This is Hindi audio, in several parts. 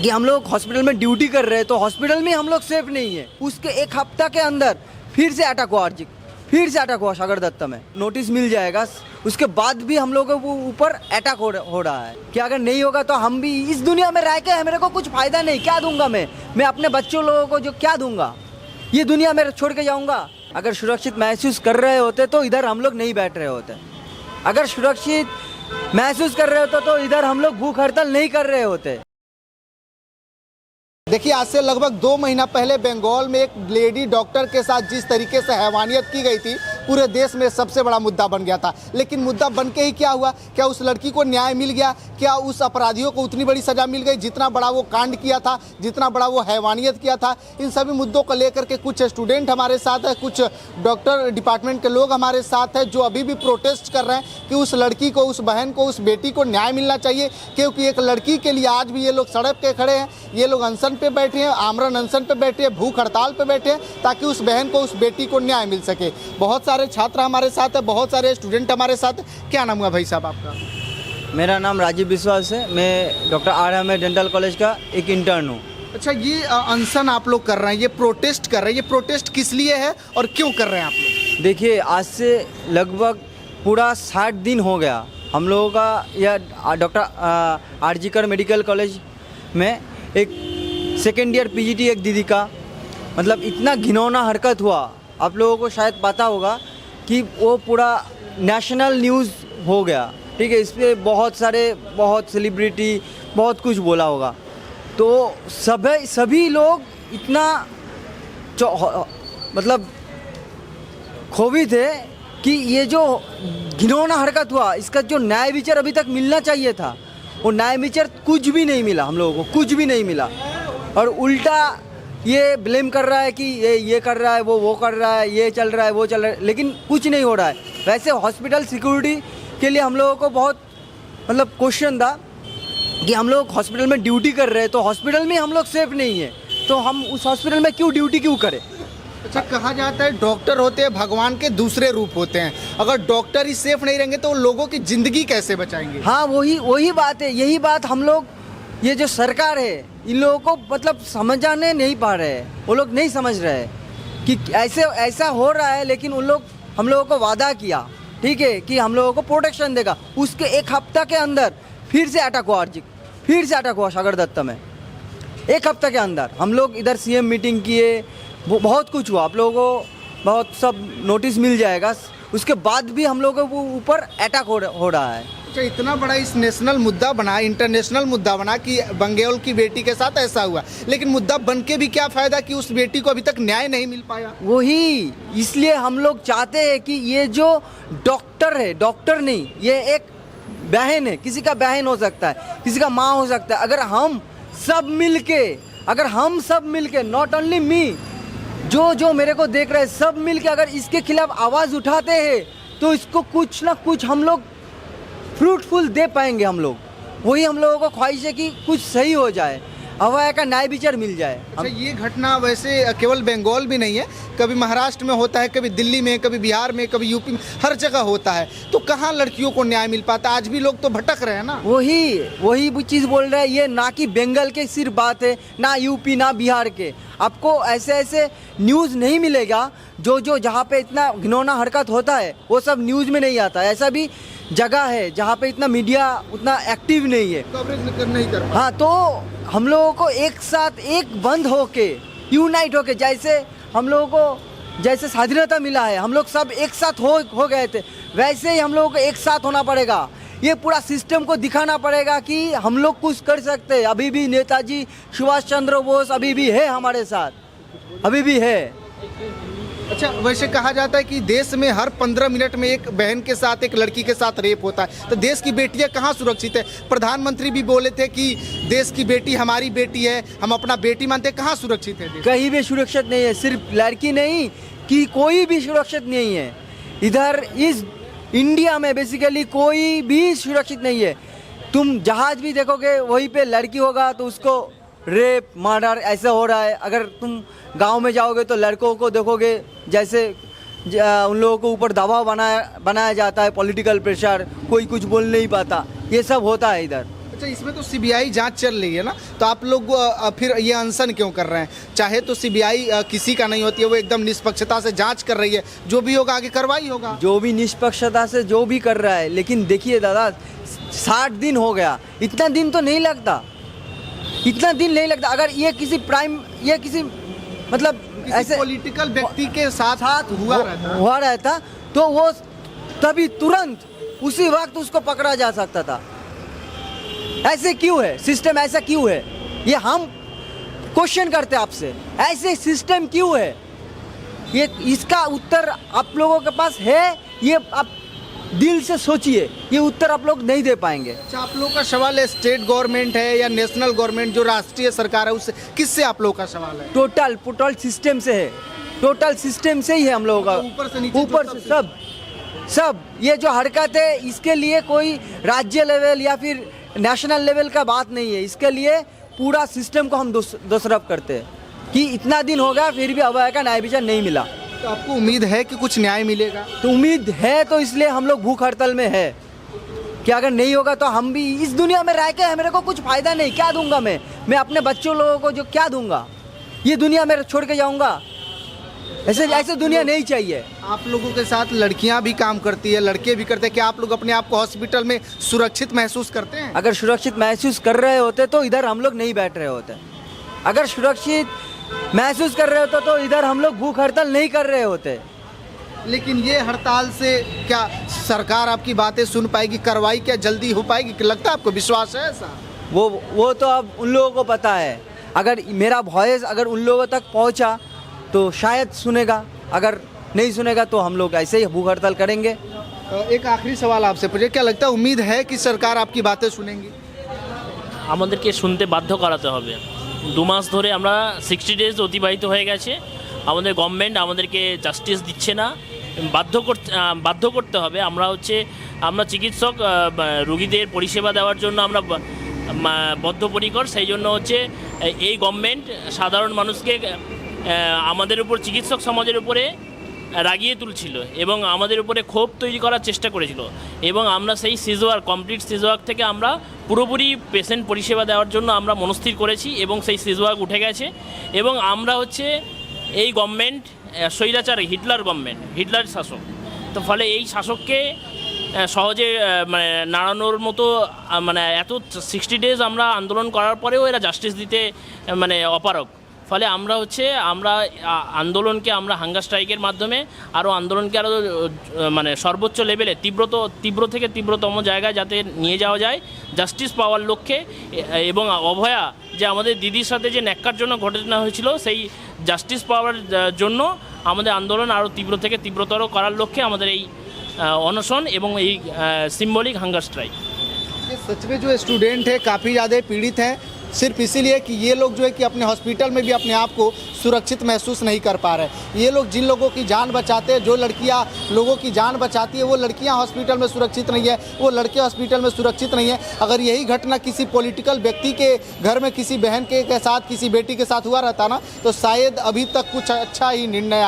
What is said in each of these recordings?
कि हम लोग हॉस्पिटल में ड्यूटी कर रहे हैं तो हॉस्पिटल में हम लोग सेफ नहीं है। उसके एक हफ्ता के अंदर फिर से अटैक हुआ सागर दत्ता में। नोटिस मिल जाएगा, उसके बाद भी हम लोगों के ऊपर अटैक हो रहा है कि अगर नहीं होगा तो हम भी इस दुनिया में रह के मेरे को कुछ फायदा नहीं। क्या दूंगा मैं अपने बच्चों लोगों को जो क्या दूंगा? ये दुनिया में छोड़ के जाऊंगा। अगर सुरक्षित महसूस कर रहे होते तो इधर हम लोग नहीं बैठ रहे होते। अगर सुरक्षित महसूस कर रहे होते तो इधर हम लोग भूख हड़ताल नहीं कर रहे होते। देखिए, आज से लगभग 2 महीना पहले बंगाल में एक लेडी डॉक्टर के साथ जिस तरीके से हैवानियत की गई थी, पूरे देश में सबसे बड़ा मुद्दा बन गया था। लेकिन मुद्दा बन के ही क्या हुआ? क्या उस लड़की को न्याय मिल गया? क्या उस अपराधियों को उतनी बड़ी सजा मिल गई जितना बड़ा वो कांड किया था, जितना बड़ा वो हैवानियत किया था? इन सभी मुद्दों को लेकर के कुछ स्टूडेंट हमारे साथ है, कुछ डॉक्टर डिपार्टमेंट के लोग हमारे साथ हैं जो अभी भी प्रोटेस्ट कर रहे हैं कि उस लड़की को, उस बहन को, उस बेटी को न्याय मिलना चाहिए। क्योंकि एक लड़की के लिए आज भी ये लोग सड़क पे खड़े हैं, ये लोग अनशन पे बैठे हैं, आमरण अनशन पे बैठे हैं, भूख हड़ताल पे बैठे हैं, ताकि उस बहन को, उस बेटी को न्याय मिल सके। बहुत सारे छात्र हमारे साथ है, बहुत सारे स्टूडेंट हमारे साथ है। क्या नाम हुआ भाई साहब आपका? मेरा नाम राजीव विश्वास है। मैं doctor R M dental college का एक इंटर्न हूँ। अच्छा, ये अनशन आप लोग कर रहे हैं, ये प्रोटेस्ट कर रहे हैं, ये प्रोटेस्ट किस लिए है और क्यों कर रहे हैं आप लोग? देखिए, आज से लगभग पूरा 60 दिन हो गया हम लोगों का। यह डॉक्टर आरजीकर मेडिकल कॉलेज में एक सेकेंड ईयर पीजीटी एक दीदी का मतलब इतना घिनौना हरकत हुआ। आप लोगों को शायद पता होगा कि वो पूरा नेशनल न्यूज़ हो गया, ठीक है। इस पर बहुत सेलिब्रिटी बहुत कुछ बोला होगा। तो सभी लोग इतना मतलब खोवी थे कि ये जो घिनौना हरकत हुआ, इसका जो न्याय विचार अभी तक मिलना चाहिए था, वो न्याय विचार कुछ भी नहीं मिला। हम लोगों को कुछ भी नहीं मिला और उल्टा ये ब्लेम कर रहा है कि ये कर रहा है, वो कर रहा है, ये चल रहा है, वो चल रहा है, लेकिन कुछ नहीं हो रहा है। वैसे हॉस्पिटल सिक्योरिटी के लिए हम लोगों को बहुत मतलब क्वेश्चन था कि हम लोग हॉस्पिटल में ड्यूटी कर रहे हैं तो हॉस्पिटल में हम लोग सेफ नहीं है, तो हम उस हॉस्पिटल में क्यों ड्यूटी क्यों करें? अच्छा, कहा जाता है डॉक्टर होते हैं भगवान के दूसरे रूप होते हैं। अगर डॉक्टर ही सेफ नहीं रहेंगे तो लोगों की ज़िंदगी कैसे बचाएंगे? हाँ, वही बात है। यही बात हम लोग, ये जो सरकार है, इन लोगों को मतलब समझाने नहीं पा रहे हैं। वो लोग नहीं समझ रहे हैं कि ऐसा हो रहा है। लेकिन हम लोगों को वादा किया, ठीक है, कि हम लोगों को प्रोटेक्शन देगा। उसके एक हफ्ता के अंदर फिर से अटैक हुआ सागर दत्ता में। एक हफ्ता के अंदर हम लोग इधर सीएम मीटिंग किए, वो बहुत कुछ हुआ। आप लोगों को बहुत सब नोटिस मिल जाएगा। उसके बाद भी हम लोगों के ऊपर अटैक हो रहा है। अच्छा, इतना बड़ा इस नेशनल मुद्दा बना, इंटरनेशनल मुद्दा बना कि बंगाल की बेटी के साथ ऐसा हुआ, लेकिन मुद्दा बन के भी क्या फ़ायदा कि उस बेटी को अभी तक न्याय नहीं मिल पाया? वही इसलिए हम लोग चाहते हैं कि ये जो डॉक्टर है, डॉक्टर नहीं, ये एक बहन है। किसी का बहन हो सकता है, किसी का माँ हो सकता है। अगर हम सब मिल के नॉट ओनली मी, जो मेरे को देख रहे हैं, सब मिल के अगर इसके खिलाफ आवाज़ उठाते हैं तो इसको कुछ ना कुछ हम लोग फ्रूटफुल दे पाएंगे। हम लोग वही हम लोगों को ख्वाहिश है कि कुछ सही हो जाए, हवा का न्याय विचार मिल जाए। अच्छा, ये घटना वैसे केवल बंगाल भी नहीं है, कभी महाराष्ट्र में होता है, कभी दिल्ली में, कभी बिहार में, कभी यूपी में, हर जगह होता है। तो कहाँ लड़कियों को न्याय मिल पाता? आज भी लोग तो भटक रहे हैं ना। वही चीज़ बोल रहे हैं। ये ना कि बंगाल के सिर्फ बात है, ना यूपी ना बिहार के। आपको ऐसे न्यूज़ नहीं मिलेगा जो जहाँ पे इतना घिनौना हरकत होता है वो सब न्यूज़ में नहीं आता। ऐसा भी जगह है जहाँ पे इतना मीडिया उतना एक्टिव नहीं है, कवरेज नहीं कर। हाँ, तो हम लोगों को एक साथ एक बंद होके, यूनाइट होके, जैसे हम लोगों को जैसे स्वाधीनता मिला है, हम लोग सब एक साथ हो गए थे, वैसे ही हम लोगों को एक साथ होना पड़ेगा। ये पूरा सिस्टम को दिखाना पड़ेगा कि हम लोग कुछ कर सकते हैं। अभी भी नेताजी सुभाष चंद्र बोस अभी भी है हमारे साथ, अभी भी है। अच्छा, वैसे कहा जाता है कि देश में हर 15 मिनट में एक बहन के साथ, एक लड़की के साथ रेप होता है, तो देश की बेटियां कहाँ सुरक्षित है? प्रधानमंत्री भी बोले थे कि देश की बेटी हमारी बेटी है, हम अपना बेटी मानते हैं। कहाँ सुरक्षित है? कहीं भी सुरक्षित नहीं है। सिर्फ लड़की नहीं कि कोई भी सुरक्षित नहीं है इधर इस इंडिया में। बेसिकली कोई भी सुरक्षित नहीं है। तुम जहाज भी देखोगे वहीं पे लड़की होगा तो उसको रेप मर्डर ऐसा हो रहा है। अगर तुम गांव में जाओगे तो लड़कों को देखोगे जैसे उन लोगों को ऊपर दबाव बनाया जाता है, पॉलिटिकल प्रेशर, कोई कुछ बोल नहीं पाता, ये सब होता है इधर। अच्छा, इसमें तो सीबीआई जांच चल रही है ना, तो आप लोग फिर ये अनशन क्यों कर रहे हैं? चाहे तो सीबीआई किसी का नहीं होती है, वो एकदम निष्पक्षता से जांच कर रही है, जो भी होगा आगे कार्रवाई होगा। जो भी निष्पक्षता से जो भी कर रहा है, लेकिन देखिए दादा 60 दिन हो गया, इतना दिन तो नहीं लगता, इतना दिन नहीं लगता। अगर ये किसी मतलब ऐसे पॉलिटिकल व्यक्ति के साथ हुआ रहता तो वो तभी तुरंत उसी वक्त उसको पकड़ा जा सकता था। ऐसे क्यों है सिस्टम, ऐसा क्यों है, ये हम क्वेश्चन करते हैं आपसे, ऐसे सिस्टम क्यों है? ये इसका उत्तर आप लोगों के पास है, ये आप दिल से सोचिए, ये उत्तर आप लोग नहीं दे पाएंगे। अच्छा, आप लोगों का सवाल है स्टेट गवर्नमेंट है या नेशनल गवर्नमेंट, जो राष्ट्रीय सरकार है, उससे किससे आप लोगों का सवाल है? टोटल सिस्टम से है, टोटल सिस्टम से ही है हम लोगों का, ऊपर से नीचे, ऊपर से सब ये जो हरकत है, इसके लिए कोई राज्य लेवल या फिर नेशनल लेवल का बात नहीं है, इसके लिए पूरा सिस्टम को हम दोषारोप करते हैं कि इतना दिन हो गया फिर भी अभय का न्याय विचार नहीं मिला। तो आपको उम्मीद है कि कुछ न्याय मिलेगा? तो उम्मीद है, तो इसलिए हम लोग भूख हड़ताल में है कि अगर नहीं होगा तो हम भी इस दुनिया में रह के मेरे को कुछ फायदा नहीं, क्या दूंगा मैं अपने बच्चों लोगों को जो क्या दूंगा, ये दुनिया में छोड़ के जाऊंगा? ऐसे दुनिया नहीं चाहिए। आप लोगों के साथ लड़कियां भी काम करती है, लड़के भी करते हैं, क्या आप लोग अपने आप को हॉस्पिटल में सुरक्षित महसूस करते हैं? अगर सुरक्षित महसूस कर रहे होते तो इधर हम लोग नहीं बैठ रहे होते, अगर सुरक्षित महसूस कर रहे होते तो इधर हम लोग भूख हड़ताल नहीं कर रहे होते। लेकिन ये हड़ताल से क्या सरकार आपकी बातें सुन पाएगी, कार्रवाई क्या जल्दी हो पाएगी? लगता है आपको, विश्वास है ऐसा? वो तो अब उन लोगों को पता है। अगर मेरा वॉइस अगर उन लोगों तक पहुंचा तो शायद सुनेगा, अगर नहीं सुनेगा तो हम लोग ऐसे ही भूख हड़ताल करेंगे। एक आखिरी सवाल आपसे पूछे, क्या लगता है, उम्मीद है कि सरकार आपकी बातें सुनेंगी? আমাদেরকে শুনতে বাধ্য করাতে হবে। 2 মাস ধরে আমরা 60 ডেজ অতিবাহিত হয়ে গেছে, আমাদের গভর্নমেন্ট আমাদেরকে জাস্টিস দিচ্ছে না, বাধ্য করতে হবে। আমরা চিকিৎসক, রোগীদের পরিষেবা দেওয়ার জন্য আমরা বদ্ধপরিকর, সেই জন্য এই গভর্নমেন্ট সাধারণ মানুষকে আমাদের উপর, চিকিৎসক সমাজের উপরে রাগিয়ে তুলছিল এবং আমাদের উপরে ক্ষোভ তৈরি করার চেষ্টা করেছিল, এবং আমরা সেই কমপ্লিট সিজওয়ার্ক থেকে আমরা পুরোপুরি পেশেন্ট পরিষেবা দেওয়ার জন্য আমরা মনস্থির করেছি এবং সেই সিজওয়ার্ক উঠে গেছে। এবং আমরা এই গভর্নমেন্ট স্বৈরাচার হিটলার শাসক, তো ফলে এই শাসককে সহজে নাড়ানোর মতো এত 60 ডেজ আমরা আন্দোলন করার পরেও এরা জাস্টিস দিতে অপারগ। ফলে আমরা আন্দোলনকে আমরা হাঙ্গার স্ট্রাইকের মাধ্যমে আন্দোলনকে আরও সর্বোচ্চ লেভেলে তীব্র থেকে তীব্রতম জায়গায় যাতে নিয়ে যাওয়া যায় জাস্টিস পাওয়ার লক্ষ্যে, এবং অভয়া যে আমাদের দিদির সাথে যে ন্যাক্কারজনক ঘটনা হয়েছিল সেই জাস্টিস পাওয়ার জন্য আমাদের আন্দোলন আরও তীব্র থেকে তীব্রতর করার লক্ষ্যে আমাদের এই অনশন এবং এই सिंबॉलिक हंगर स्ट्राइक। सच में जो स्टूडेंट है काफ़ी ज़्यादा पीड़ित हैं, सिर्फ इसीलिए कि ये लोग जो है कि अपने हॉस्पिटल में भी अपने आप को सुरक्षित महसूस नहीं कर पा रहे। ये लोग जिन लोगों की जान बचाते हैं, जो लड़कियां लोगों की जान बचाती है, वो लड़कियां हॉस्पिटल में सुरक्षित नहीं है, वो लड़के हॉस्पिटल में सुरक्षित नहीं है। अगर यही घटना किसी पॉलिटिकल व्यक्ति के घर में किसी बहन के साथ, किसी बेटी के साथ हुआ रहता ना, तो शायद अभी तक कुछ अच्छा ही निर्णय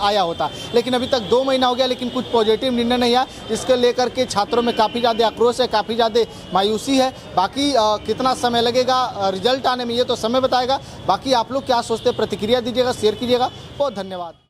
आया होता। लेकिन अभी तक 2 महीना हो गया, लेकिन कुछ पॉजिटिव निर्णय नहीं आया, जिसको लेकर के छात्रों में काफ़ी ज़्यादा आक्रोश है, काफ़ी ज़्यादा मायूसी है। बाकी कितना समय लगेगा रिजल्ट आने में, ये तो समय बताएगा। बाकी आप लोग क्या सोचते हैं, प्रतिक्रिया दीजिएगा, शेयर कीजिएगा। बहुत धन्यवाद।